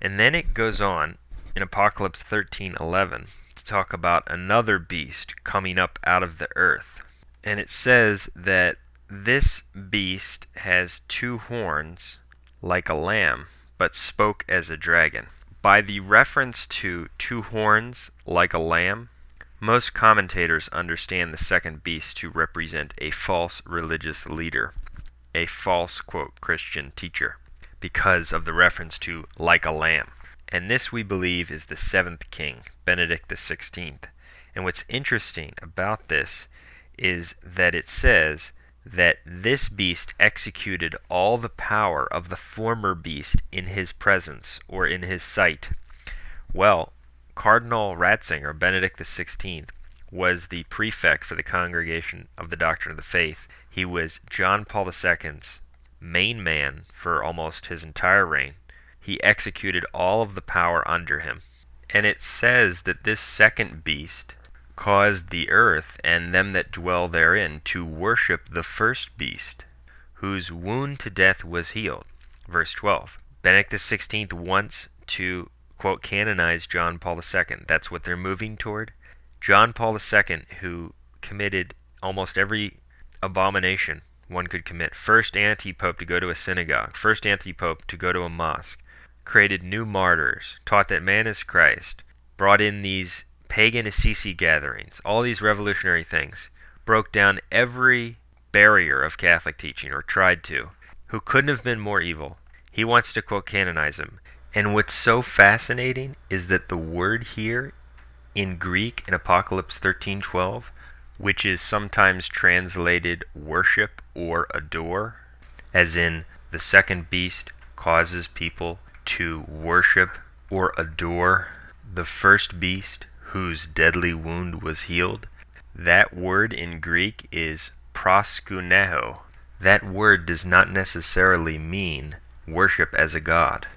And then it goes on in Apocalypse 13:11 to talk about another beast coming up out of the earth. And it says that this beast has two horns like a lamb, but spoke as a dragon. By the reference to two horns like a lamb, most commentators understand the second beast to represent a false religious leader, a false, quote, Christian teacher, because of the reference to like a lamb. And this, we believe, is the seventh king, Benedict XVI. And what's interesting about this is that it says that this beast executed all the power of the former beast in his presence or in his sight. Well, Cardinal Ratzinger, Benedict XVI, was the prefect for the Congregation of the Doctrine of the Faith. He was John Paul II's main man for almost his entire reign. He executed all of the power under him. And it says that this second beast caused the earth and them that dwell therein to worship the first beast, whose wound to death was healed. Verse 12. Benedict XVI wants to, quote, canonize John Paul II. That's what they're moving toward. John Paul II, who committed almost every abomination one could commit. First anti-pope to go to a synagogue. First anti-pope to go to a mosque. Created new martyrs. Taught that man is Christ. Brought in these pagan Assisi gatherings. All these revolutionary things. Broke down every barrier of Catholic teaching, or tried to. Who couldn't have been more evil. He wants to, quote, canonize him. And what's so fascinating is that the word here in Greek in Apocalypse 13:12, which is sometimes translated worship or adore, as in the second beast causes people to worship or adore the first beast whose deadly wound was healed. That word in Greek is proskuneo. That word does not necessarily mean worship as a god.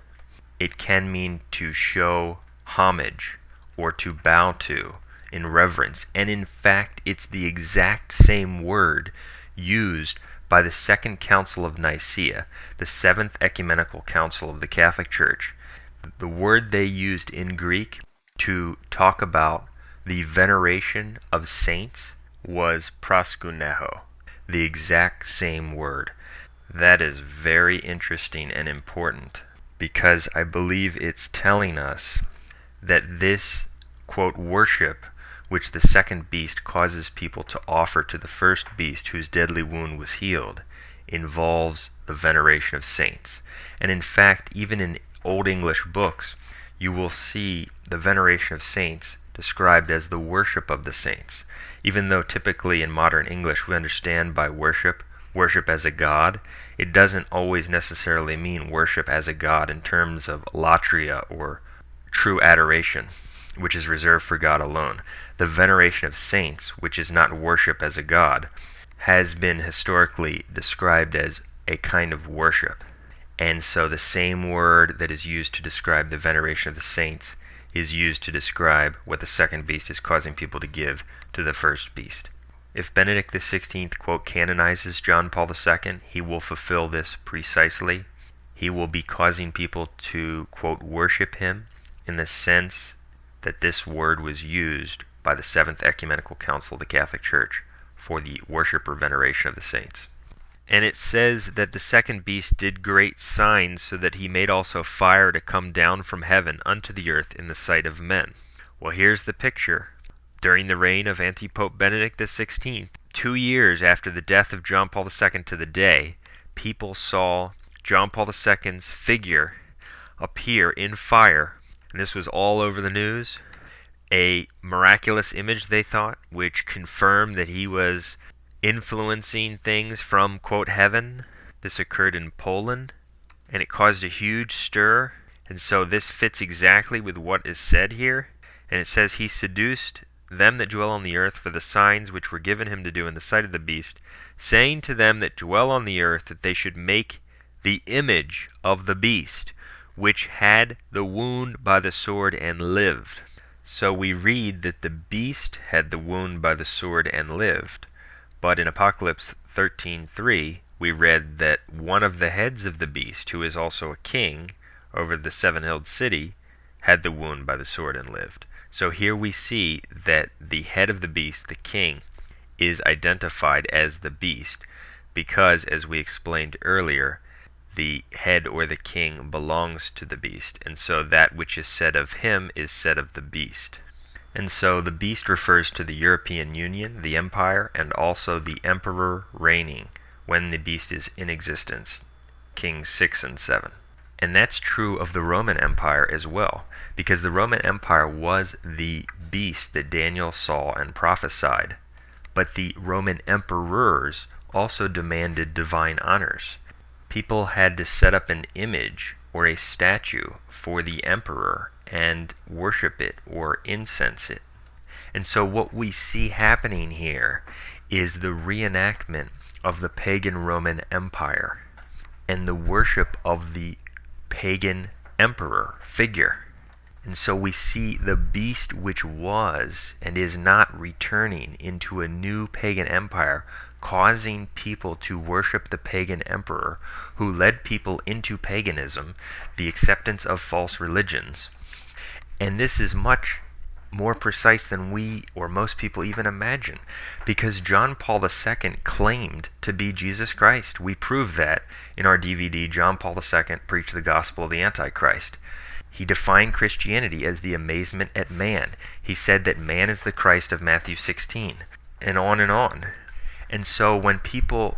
It can mean to show homage or to bow to in reverence. And in fact, it's the exact same word used by the Second Council of Nicaea, the Seventh Ecumenical Council of the Catholic Church. The word they used in Greek to talk about the veneration of saints was proskuneo, the exact same word. That is very interesting and important, because I believe it's telling us that this, quote, worship, which the second beast causes people to offer to the first beast whose deadly wound was healed, involves the veneration of saints. And in fact, even in Old English books, you will see the veneration of saints described as the worship of the saints. Even though typically in modern English we understand by worship as a god, it doesn't always necessarily mean worship as a god in terms of latria or true adoration, which is reserved for God alone. The veneration of saints, which is not worship as a god, has been historically described as a kind of worship. And so the same word that is used to describe the veneration of the saints is used to describe what the second beast is causing people to give to the first beast. If Benedict XVI, quote, canonizes John Paul II, he will fulfill this precisely. He will be causing people to, quote, worship him in the sense that this word was used by the Seventh Ecumenical Council of the Catholic Church for the worship or veneration of the saints. And it says that the second beast did great signs, so that he made also fire to come down from heaven unto the earth in the sight of men. Well, here's the picture. During the reign of Antipope Benedict XVI, 2 years after the death of John Paul II to the day, people saw John Paul II's figure appear in fire. And this was all over the news. A miraculous image, they thought, which confirmed that he was influencing things from, quote, heaven. This occurred in Poland, and it caused a huge stir. And so this fits exactly with what is said here. And it says, he seduced them that dwell on the earth for the signs which were given him to do in the sight of the beast, saying to them that dwell on the earth that they should make the image of the beast, which had the wound by the sword and lived. So we read that the beast had the wound by the sword and lived. But in Apocalypse 13:3, we read that one of the heads of the beast, who is also a king, over the seven-hilled city had the wound by the sword and lived. So here we see that the head of the beast, the king, is identified as the beast because, as we explained earlier, the head or the king belongs to the beast, and so that which is said of him is said of the beast. And so the beast refers to the European Union, the empire, and also the emperor reigning when the beast is in existence, Kings 6 and 7. And that's true of the Roman Empire as well, because the Roman Empire was the beast that Daniel saw and prophesied. But the Roman emperors also demanded divine honors. People had to set up an image or a statue for the emperor and worship it or incense it. And so what we see happening here is the reenactment of the pagan Roman Empire and the worship of the pagan emperor figure. And so we see the beast which was and is not returning into a new pagan empire, causing people to worship the pagan emperor who led people into paganism, the acceptance of false religions. And this is much more precise than we or most people even imagine, because John Paul II claimed to be Jesus Christ. We prove that in our DVD, John Paul II Preached the Gospel of the Antichrist. He defined Christianity as the amazement at man. He said that man is the Christ of Matthew 16, and on and on. And so when people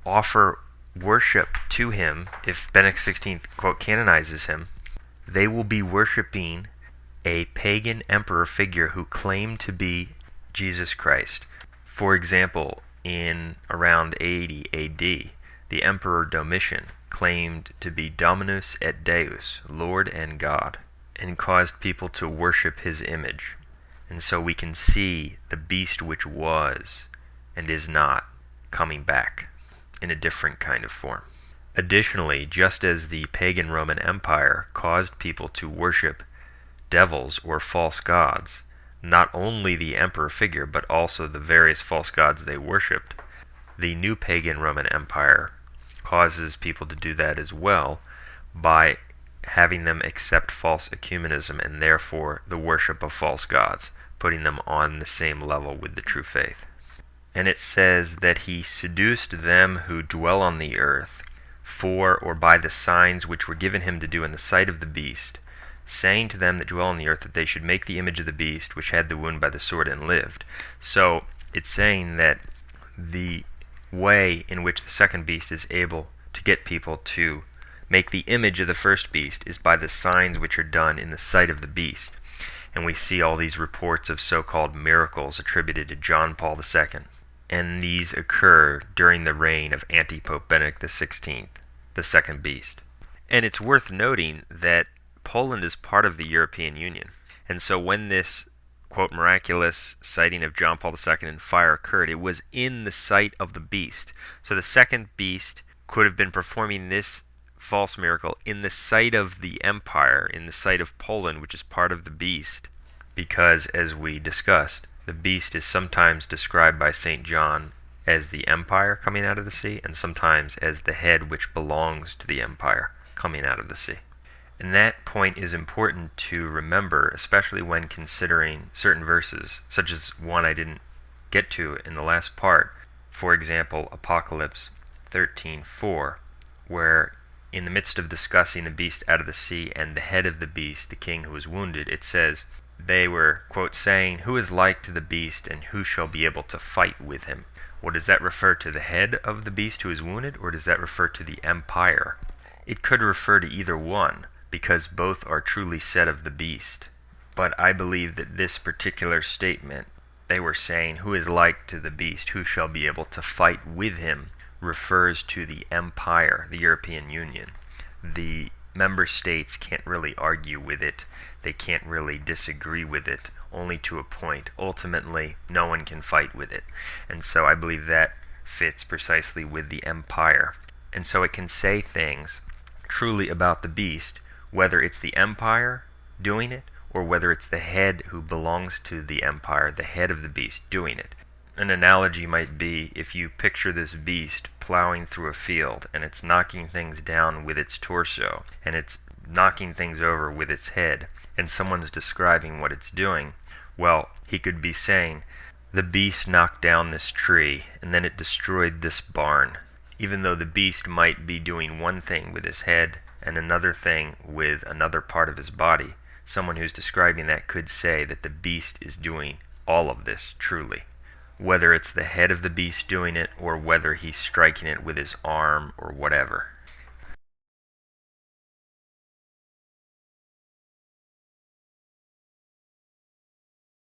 offer worship to him, if Benedict XVI, quote, canonizes him, they will be worshiping a pagan emperor figure who claimed to be Jesus Christ. For example, in around 80 AD, the Emperor Domitian claimed to be Dominus et Deus, Lord and God, and caused people to worship his image. And so we can see the beast which was and is not coming back in a different kind of form. Additionally, just as the pagan Roman Empire caused people to worship devils or false gods, not only the emperor figure but also the various false gods they worshipped, the new pagan Roman Empire causes people to do that as well by having them accept false ecumenism and therefore the worship of false gods, putting them on the same level with the true faith. And it says that he seduced them who dwell on the earth for or by the signs which were given him to do in the sight of the beast, saying to them that dwell on the earth that they should make the image of the beast which had the wound by the sword and lived. So it's saying that the way in which the second beast is able to get people to make the image of the first beast is by the signs which are done in the sight of the beast. And we see all these reports of so-called miracles attributed to John Paul II. And these occur during the reign of Anti-Pope Benedict XVI, the second beast. And it's worth noting that Poland is part of the European Union. And so when this, quote, miraculous sighting of John Paul II in fire occurred, it was in the sight of the beast. So the second beast could have been performing this false miracle in the sight of the empire, in the sight of Poland, which is part of the beast, because, as we discussed, the beast is sometimes described by St. John as the empire coming out of the sea, and sometimes as the head which belongs to the empire coming out of the sea. And that point is important to remember, especially when considering certain verses, such as one I didn't get to in the last part. For example, Apocalypse 13:4, where in the midst of discussing the beast out of the sea and the head of the beast, the king who was wounded, it says, they were, quote, saying, who is like to the beast and who shall be able to fight with him? Well, does that refer to the head of the beast who is wounded, or does that refer to the empire? It could refer to either one, because both are truly said of the beast. But I believe that this particular statement, they were saying, who is like to the beast, who shall be able to fight with him, refers to the empire, the European Union. The member states can't really argue with it. They can't really disagree with it, only to a point. Ultimately, no one can fight with it. And so I believe that fits precisely with the empire. And so it can say things truly about the beast, whether it's the empire doing it, or whether it's the head who belongs to the empire, the head of the beast, doing it. An analogy might be if you picture this beast plowing through a field, and it's knocking things down with its torso, and it's knocking things over with its head, and someone's describing what it's doing, well, he could be saying, the beast knocked down this tree, and then it destroyed this barn. Even though the beast might be doing one thing with his head and another thing with another part of his body, someone who's describing that could say that the beast is doing all of this truly. Whether it's the head of the beast doing it or whether he's striking it with his arm or whatever.